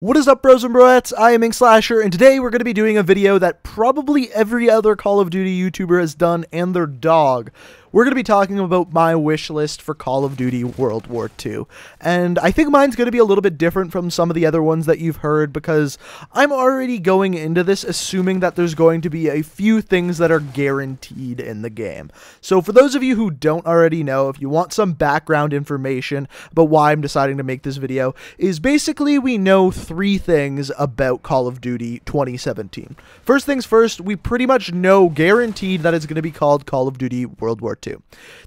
What is up, bros and broettes? I am Inkslasher, and today we're going to be doing a video that probably every other Call of Duty YouTuber has done, and their dog. We're going to be talking about my wish list for Call of Duty World War II. And I think mine's going to be a little bit different from some of the other ones that you've heard, because I'm already going into this assuming that there's going to be a few things that are guaranteed in the game. So for those of you who don't already know, if you want some background information about why I'm deciding to make this video, is basically we know three things about Call of Duty 2017. First things first, we pretty much know guaranteed that it's going to be called Call of Duty World War II.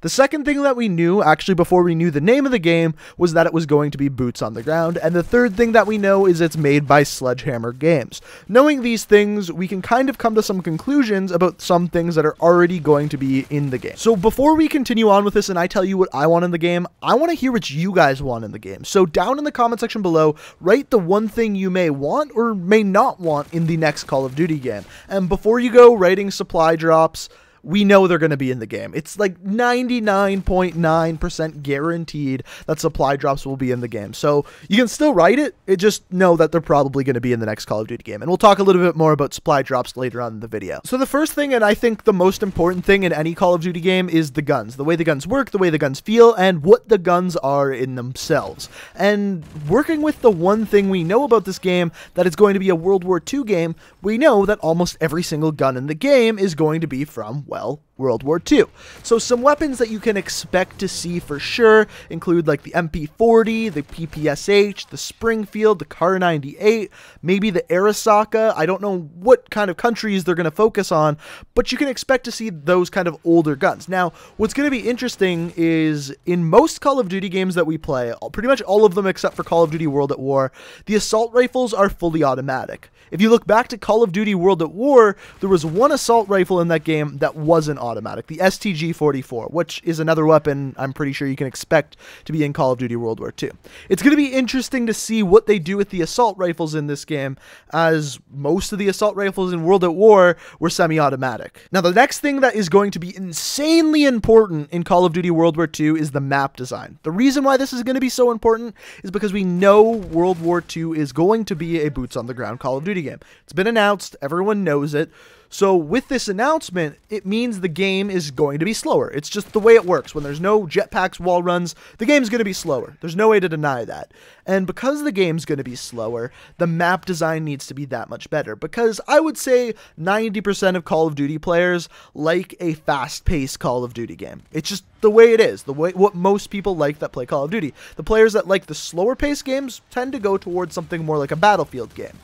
The second thing that we knew, actually before we knew the name of the game, was that it was going to be boots on the ground, and the third thing that we know is it's made by Sledgehammer Games. Knowing these things, we can kind of come to some conclusions about some things that are already going to be in the game. So before we continue on with this and I tell you what I want in the game, I want to hear what you guys want in the game. So down in the comment section below, write the one thing you may want or may not want in the next Call of Duty game. And before you go writing supply drops, we know they're going to be in the game. It's like 99.9% guaranteed that supply drops will be in the game. So you can still write it, just know that they're probably going to be in the next Call of Duty game. And we'll talk a little bit more about supply drops later on in the video. So the first thing, and I think the most important thing in any Call of Duty game, is the guns. The way the guns work, the way the guns feel, and what the guns are in themselves. And working with the one thing we know about this game, that it's going to be a World War II game, we know that almost every single gun in the game is going to be from, well, World War II. So some weapons that you can expect to see for sure include like the MP40, the PPSH, the Springfield, the Kar 98, maybe the Arasaka. I don't know what kind of countries they're going to focus on, but you can expect to see those kind of older guns. Now, what's going to be interesting is in most Call of Duty games that we play, pretty much all of them except for Call of Duty World at War, the assault rifles are fully automatic. If you look back to Call of Duty World at War, there was one assault rifle in that game that wasn't automatic, the STG-44, which is another weapon I'm pretty sure you can expect to be in Call of Duty World War II. It's going to be interesting to see what they do with the assault rifles in this game, as most of the assault rifles in World at War were semi-automatic. Now, the next thing that is going to be insanely important in Call of Duty World War II is the map design. The reason why this is going to be so important is because we know World War II is going to be a boots-on-the-ground Call of Duty game. It's been announced, everyone knows it. So with this announcement, it means the game is going to be slower. It's just the way it works. When there's no jetpacks, wall runs, the game's going to be slower. There's no way to deny that. And because the game's going to be slower, the map design needs to be that much better. Because I would say 90% of Call of Duty players like a fast-paced Call of Duty game. It's just the way it is, what most people like that play Call of Duty. The players that like the slower-paced games tend to go towards something more like a Battlefield game.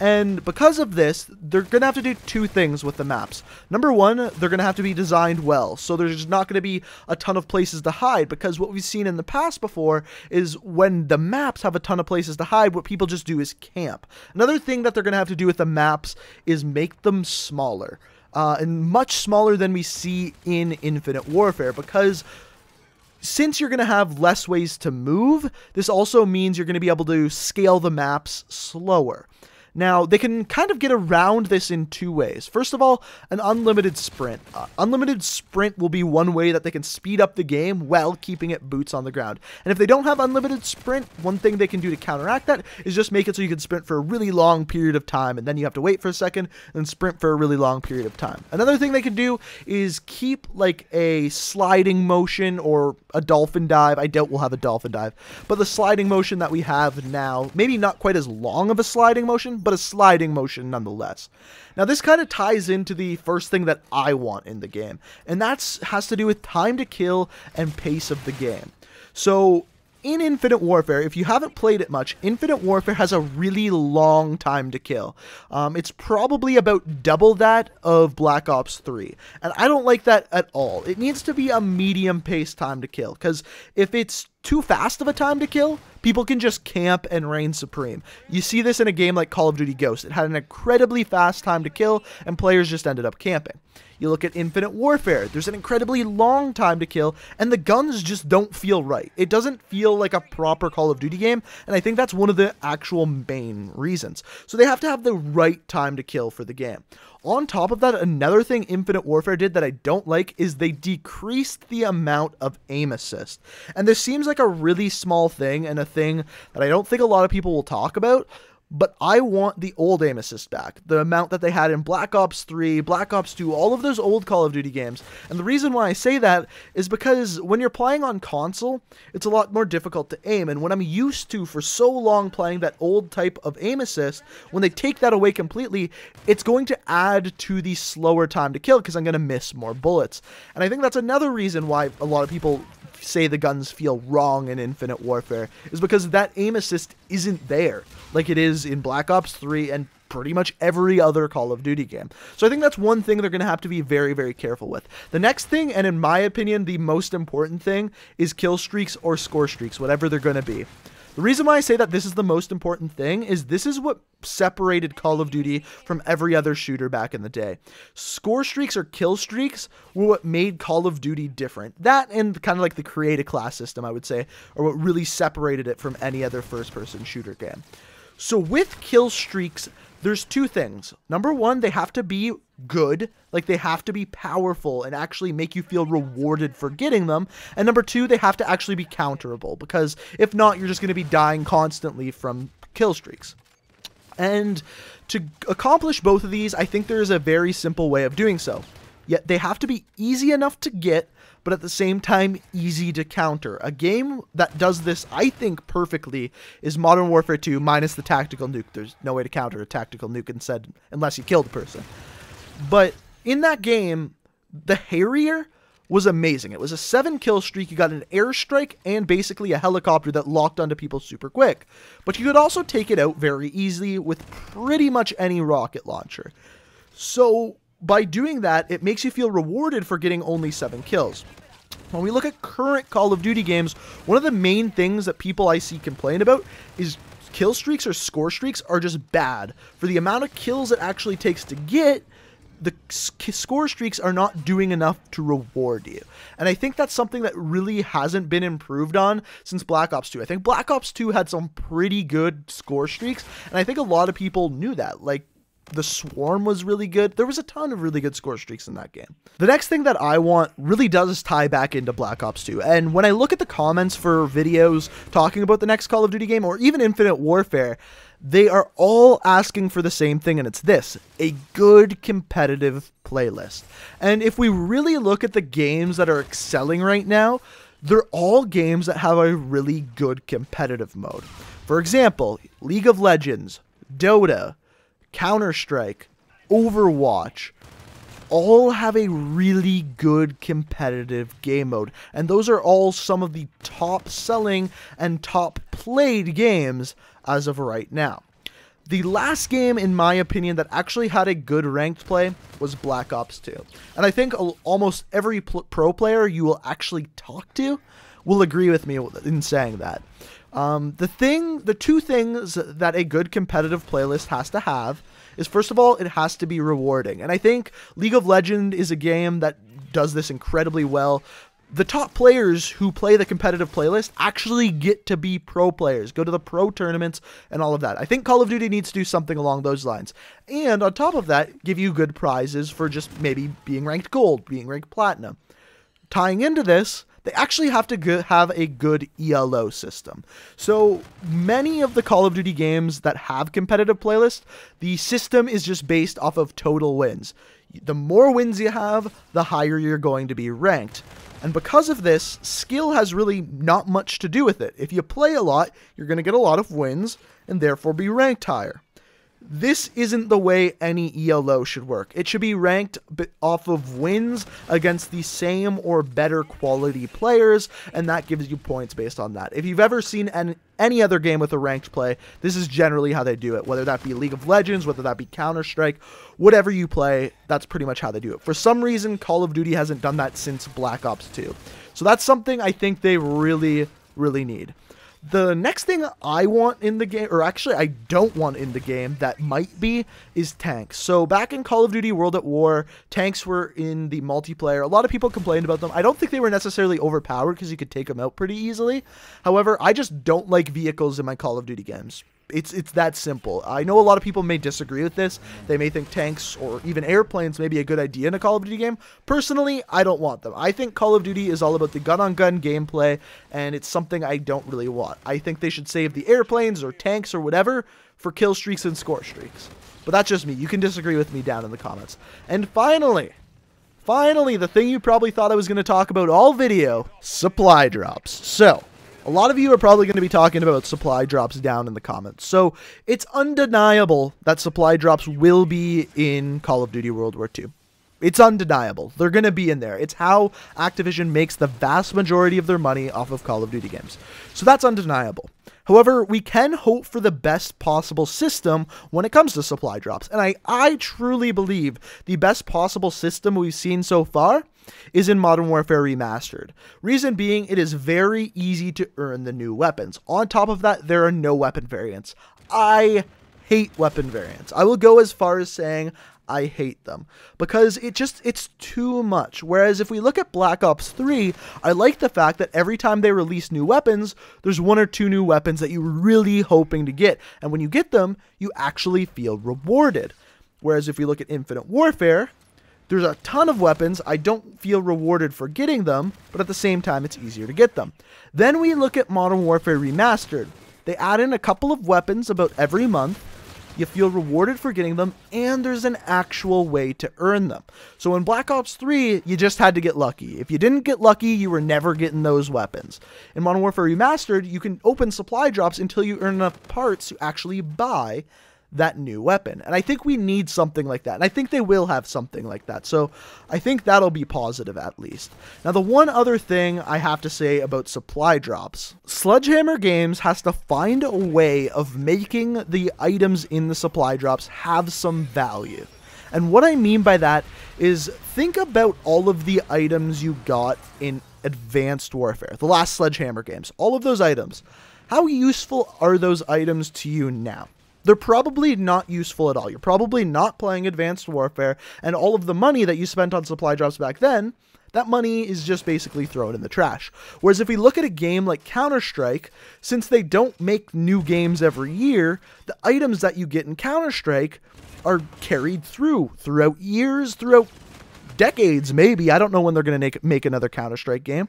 And because of this, they're going to have to do two things with the maps. Number one, they're going to have to be designed well. So there's not going to be a ton of places to hide, because what we've seen in the past before is when the maps have a ton of places to hide, what people just do is camp. Another thing that they're going to have to do with the maps is make them smaller. And much smaller than we see in Infinite Warfare, because since you're going to have less ways to move, this also means you're going to be able to scale the maps slower. Now, they can kind of get around this in two ways. First of all, an unlimited sprint. Unlimited sprint will be one way that they can speed up the game while keeping it boots on the ground. And if they don't have unlimited sprint, one thing they can do to counteract that is just make it so you can sprint for a really long period of time, and then you have to wait for a second and sprint for a really long period of time. Another thing they can do is keep like a sliding motion or a dolphin dive. I doubt we'll have a dolphin dive, but the sliding motion that we have now, maybe not quite as long of a sliding motion, but a sliding motion nonetheless. Now, this kind of ties into the first thing that I want in the game, and that has to do with time to kill and pace of the game. So in Infinite Warfare, if you haven't played it much, Infinite Warfare has a really long time to kill. It's probably about double that of Black Ops 3, and I don't like that at all. It needs to be a medium-paced time to kill, because if it's too fast of a time to kill, people can just camp and reign supreme. You see this in a game like Call of Duty Ghost. It had an incredibly fast time to kill, and players just ended up camping. You look at Infinite Warfare, there's an incredibly long time to kill, and the guns just don't feel right. It doesn't feel like a proper Call of Duty game, and I think that's one of the actual main reasons. So they have to have the right time to kill for the game. On top of that, another thing Infinite Warfare did that I don't like is they decreased the amount of aim assist. And this seems like a really small thing and a thing that I don't think a lot of people will talk about, but I want the old aim assist back. The amount that they had in Black Ops 3, Black Ops 2, all of those old Call of Duty games. And the reason why I say that is because when you're playing on console, it's a lot more difficult to aim. And when I'm used to for so long playing that old type of aim assist, when they take that away completely, it's going to add to the slower time to kill because I'm going to miss more bullets. And I think that's another reason why a lot of people say the guns feel wrong in Infinite Warfare, is because that aim assist isn't there like it is in Black Ops 3 and pretty much every other Call of Duty game. So I think that's one thing they're going to have to be very, very careful with. The next thing, and in my opinion, the most important thing, is kill streaks or score streaks, whatever they're going to be. The reason why I say that this is the most important thing is this is what separated Call of Duty from every other shooter back in the day. Score streaks or kill streaks were what made Call of Duty different. That and kind of like the create a class system, I would say, are what really separated it from any other first-person shooter game. So with kill streaks, there's two things. Number one, they have to be good, like they have to be powerful and actually make you feel rewarded for getting them. And number two, they have to actually be counterable, because if not, you're just going to be dying constantly from kill streaks. And to accomplish both of these, I think there is a very simple way of doing so. Yet they have to be easy enough to get, but at the same time, easy to counter. A game that does this, I think, perfectly is Modern Warfare 2 minus the tactical nuke. There's no way to counter a tactical nuke instead, unless you kill the person. But in that game, the Harrier was amazing. It was a 7-kill streak. You got an airstrike and basically a helicopter that locked onto people super quick. But you could also take it out very easily with pretty much any rocket launcher. So by doing that, it makes you feel rewarded for getting only 7 kills. When we look at current Call of Duty games, one of the main things that people I see complain about is kill streaks or score streaks are just bad. For the amount of kills it actually takes to get, the score streaks are not doing enough to reward you. And I think that's something that really hasn't been improved on since Black Ops 2. I think Black Ops 2 had some pretty good score streaks, and I think a lot of people knew that. Like, the Swarm was really good. There was a ton of really good score streaks in that game. The next thing that I want really does tie back into Black Ops 2. And when I look at the comments for videos talking about the next Call of Duty game, or even Infinite Warfare, they are all asking for the same thing, and it's this: a good competitive playlist. And if we really look at the games that are excelling right now, they're all games that have a really good competitive mode. For example, League of Legends, Dota, Counter-Strike, Overwatch, all have a really good competitive game mode. And those are all some of the top selling and top played games as of right now. The last game, in my opinion, that actually had a good ranked play was Black Ops 2. And I think almost every pro player you will actually talk to will agree with me in saying that. The two things that a good competitive playlist has to have is, first of all, it has to be rewarding. And I think League of Legends is a game that does this incredibly well. The top players who play the competitive playlist actually get to be pro players, go to the pro tournaments and all of that. I think Call of Duty needs to do something along those lines. And on top of that, give you good prizes for just maybe being ranked gold, being ranked platinum. Tying into this, they actually have to have a good ELO system. So many of the Call of Duty games that have competitive playlists, the system is just based off of total wins. The more wins you have, the higher you're going to be ranked. And because of this, skill has really not much to do with it. If you play a lot, you're going to get a lot of wins and therefore be ranked higher. This isn't the way any ELO should work. It should be ranked off of wins against the same or better quality players, and that gives you points based on that. If you've ever seen any other game with a ranked play, this is generally how they do it, whether that be League of Legends, whether that be Counter-Strike, whatever you play, that's pretty much how they do it. For some reason, Call of Duty hasn't done that since Black Ops 2. So that's something I think they really, really need. The next thing I want in the game, or actually I don't want in the game that might be, is tanks. So back in Call of Duty World at War, tanks were in the multiplayer. A lot of people complained about them. I don't think they were necessarily overpowered because you could take them out pretty easily. However, I just don't like vehicles in my Call of Duty games. It's that simple. I know a lot of people may disagree with this. They may think tanks or even airplanes may be a good idea in a Call of Duty game. Personally, I don't want them. I think Call of Duty is all about the gun-on-gun gameplay, and it's something I don't really want. I think they should save the airplanes or tanks or whatever for kill streaks and score streaks. But that's just me. You can disagree with me down in the comments. And finally, the thing you probably thought I was going to talk about all video, supply drops. So, a lot of you are probably going to be talking about supply drops down in the comments. So, it's undeniable that supply drops will be in Call of Duty World War II. It's undeniable. They're going to be in there. It's how Activision makes the vast majority of their money off of Call of Duty games. So that's undeniable. However, we can hope for the best possible system when it comes to supply drops. And I truly believe the best possible system we've seen so far is in Modern Warfare Remastered. Reason being, it is very easy to earn the new weapons. On top of that, there are no weapon variants. I hate weapon variants. I will go as far as saying I hate them because it's too much. Whereas if we look at Black Ops 3, I like the fact that every time they release new weapons, there's 1 or 2 new weapons that you're really hoping to get. And when you get them, you actually feel rewarded. Whereas if we look at Infinite Warfare, there's a ton of weapons. I don't feel rewarded for getting them, but at the same time, it's easier to get them. Then we look at Modern Warfare Remastered. They add in a couple of weapons about every month. You feel rewarded for getting them, and there's an actual way to earn them. So in Black Ops 3, you just had to get lucky. If you didn't get lucky, you were never getting those weapons. In Modern Warfare Remastered, you can open supply drops until you earn enough parts to actually buy that new weapon. And I think we need something like that. And I think they will have something like that. So I think that'll be positive at least. Now, the one other thing I have to say about supply drops, Sledgehammer Games has to find a way of making the items in the supply drops have some value. And what I mean by that is think about all of the items you got in Advanced Warfare, the last Sledgehammer games, all of those items. How useful are those items to you now? They're probably not useful at all. You're probably not playing Advanced Warfare, and all of the money that you spent on supply drops back then, that money is just basically thrown in the trash. Whereas if we look at a game like Counter-Strike, since they don't make new games every year, the items that you get in Counter-Strike are carried throughout years, throughout decades maybe. I don't know when they're going to make another Counter-Strike game.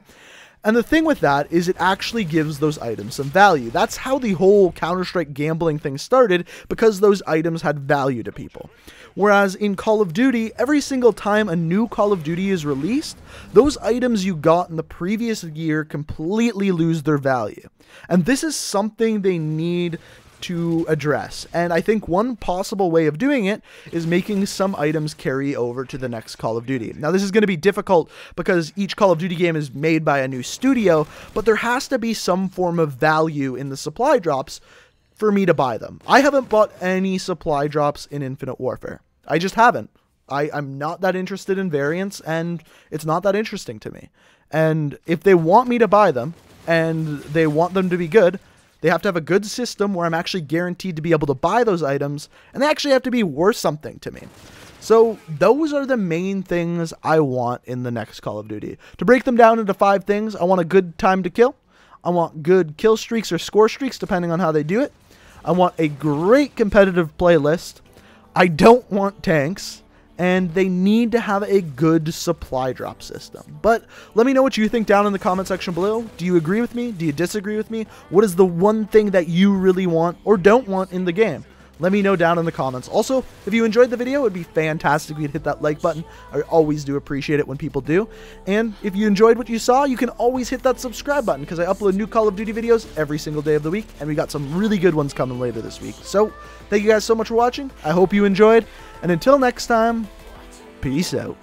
And the thing with that is it actually gives those items some value. That's how the whole Counter-Strike gambling thing started, because those items had value to people. Whereas in Call of Duty, every single time a new Call of Duty is released, those items you got in the previous year completely lose their value. And this is something they need to address. And I think one possible way of doing it is making some items carry over to the next Call of Duty. Now, this is going to be difficult because each Call of Duty game is made by a new studio, but there has to be some form of value in the supply drops for me to buy them. I haven't bought any supply drops in Infinite Warfare. I just haven't. I'm not that interested in variants, and it's not that interesting to me. And if they want me to buy them, and they want them to be good, they have to have a good system where I'm actually guaranteed to be able to buy those items, and they actually have to be worth something to me. So those are the main things I want in the next Call of Duty. To break them down into 5 things, I want a good time to kill. I want good kill streaks or score streaks, depending on how they do it. I want a great competitive playlist. I don't want tanks. And they need to have a good supply drop system. But let me know what you think down in the comment section below. Do you agree with me? Do you disagree with me? What is the one thing that you really want or don't want in the game? Let me know down in the comments. Also, if you enjoyed the video, it would be fantastic if you'd hit that like button. I always do appreciate it when people do. And if you enjoyed what you saw, you can always hit that subscribe button, because I upload new Call of Duty videos every single day of the week, and we got some really good ones coming later this week. So, thank you guys so much for watching. I hope you enjoyed, and until next time, peace out.